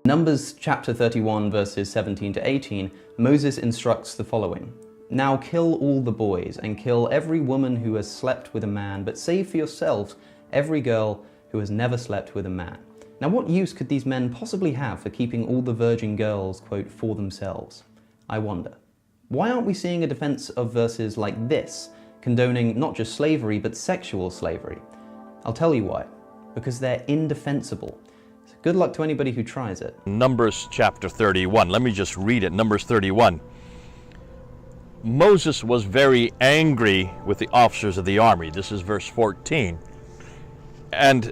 Numbers chapter 31 verses 17 to 18, Moses instructs the following. Now kill all the boys, and kill every woman who has slept with a man, but save for yourselves every girl who has never slept with a man. Now what use could these men possibly have for keeping all the virgin girls, quote, for themselves? I wonder. Why aren't we seeing a defense of verses like this, condoning not just slavery, but sexual slavery? I'll tell you why. Because they're indefensible. So good luck to anybody who tries it. Numbers chapter 31. Let me just read it. Numbers 31. Moses was very angry with the officers of the army. This is verse 14. And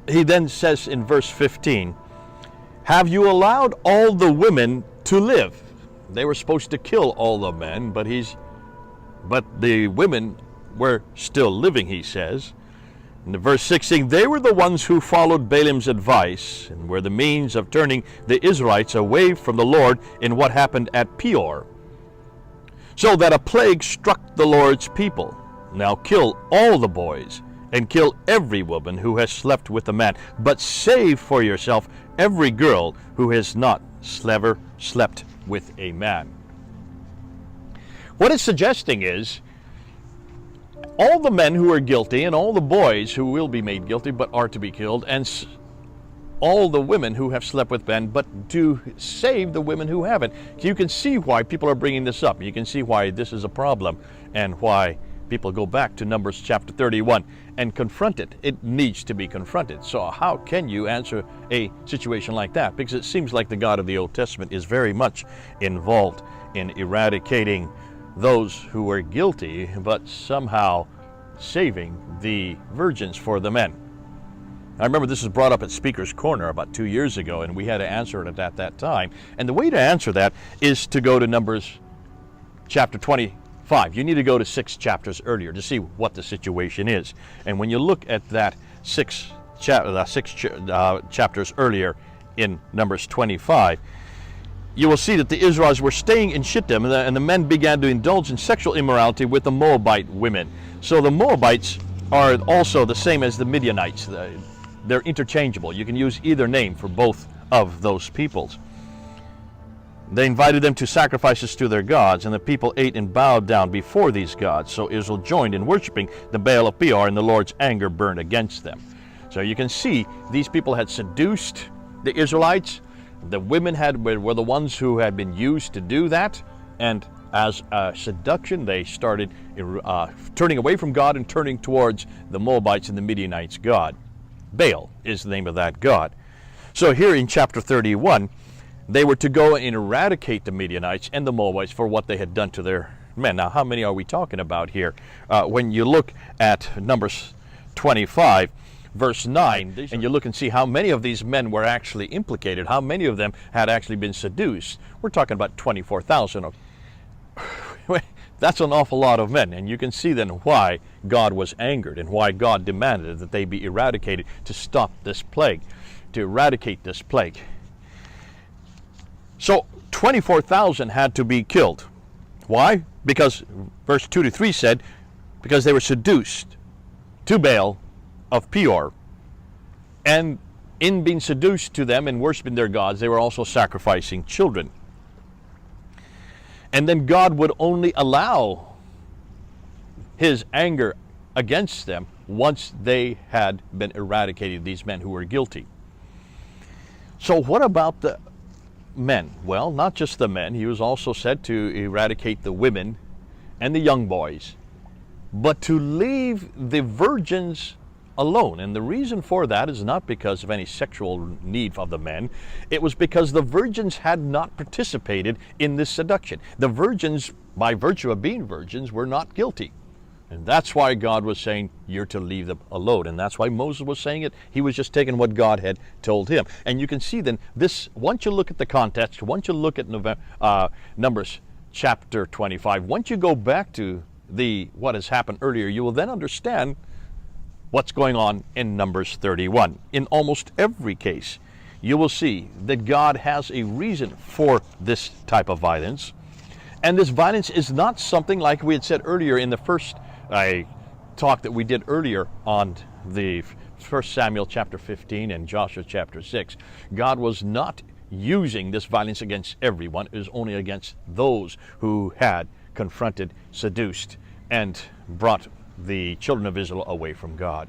he then says in verse 15, have you allowed all the women to live? They were supposed to kill all the men, but the women were still living, he says. In verse 16, they were the ones who followed Balaam's advice and were the means of turning the Israelites away from the Lord in what happened at Peor, so that a plague struck the Lord's people. Now kill all the boys and kill every woman who has slept with a man, but save for yourself every girl who has not ever slept with a man. What it's suggesting is all the men who are guilty and all the boys who will be made guilty but are to be killed, and all the women who have slept with men, but to save the women who haven't. You can see why people are bringing this up. You can see why this is a problem and why people go back to Numbers chapter 31 and confront it. It needs to be confronted. So how can you answer a situation like that? Because it seems like the God of the Old Testament is very much involved in eradicating those who are guilty, but somehow saving the virgins for the men. I remember this was brought up at Speaker's Corner about 2 years ago, and we had to answer it at that time. And the way to answer that is to go to Numbers chapter 25. You need to go to 6 chapters earlier to see what the situation is. And when you look at that six chapters earlier in Numbers 25, you will see that the Israelites were staying in Shittim, and the men began to indulge in sexual immorality with the Moabite women. So the Moabites are also the same as the Midianites. They're interchangeable. You can use either name for both of those peoples. They invited them to sacrifices to their gods, and the people ate and bowed down before these gods. So Israel joined in worshiping the Baal of Peor, and the Lord's anger burned against them. So you can see these people had seduced the Israelites. The women were the ones who had been used to do that, and as a seduction they started turning away from God and turning towards the Moabites and the Midianites' god. Baal is the name of that god. So here in chapter 31, they were to go and eradicate the Midianites and the Moabites for what they had done to their men. Now, how many are we talking about here? When you look at Numbers 25, verse 9, and you look and see how many of these men were actually implicated, how many of them had actually been seduced. We're talking about 24,000. That's an awful lot of men, and you can see then why God was angered and why God demanded that they be eradicated to stop this plague, to eradicate this plague. So 24,000 had to be killed. Why? Because verse 2 to 3 said, because they were seduced to Baal of Peor, and in being seduced to them and worshiping their gods, they were also sacrificing children. And then God would only allow his anger against them once they had been eradicated, these men who were guilty. So what about the men? Well, not just the men. He was also said to eradicate the women and the young boys, but to leave the virgins alone. And the reason for that is not because of any sexual need of the men. It was because the virgins had not participated in this seduction. The virgins, by virtue of being virgins, were not guilty. And that's why God was saying, you're to leave them alone. And that's why Moses was saying it. He was just taking what God had told him. And you can see then this, once you look at the context, once you look at Numbers chapter 25, once you go back to what has happened earlier, you will then understand what's going on in Numbers 31. In almost every case, you will see that God has a reason for this type of violence. And this violence is not something like we had said earlier in the first talk that we did earlier on the 1 Samuel chapter 15 and Joshua chapter 6, God was not using this violence against everyone. It was only against those who had confronted, seduced, and brought the children of Israel away from God.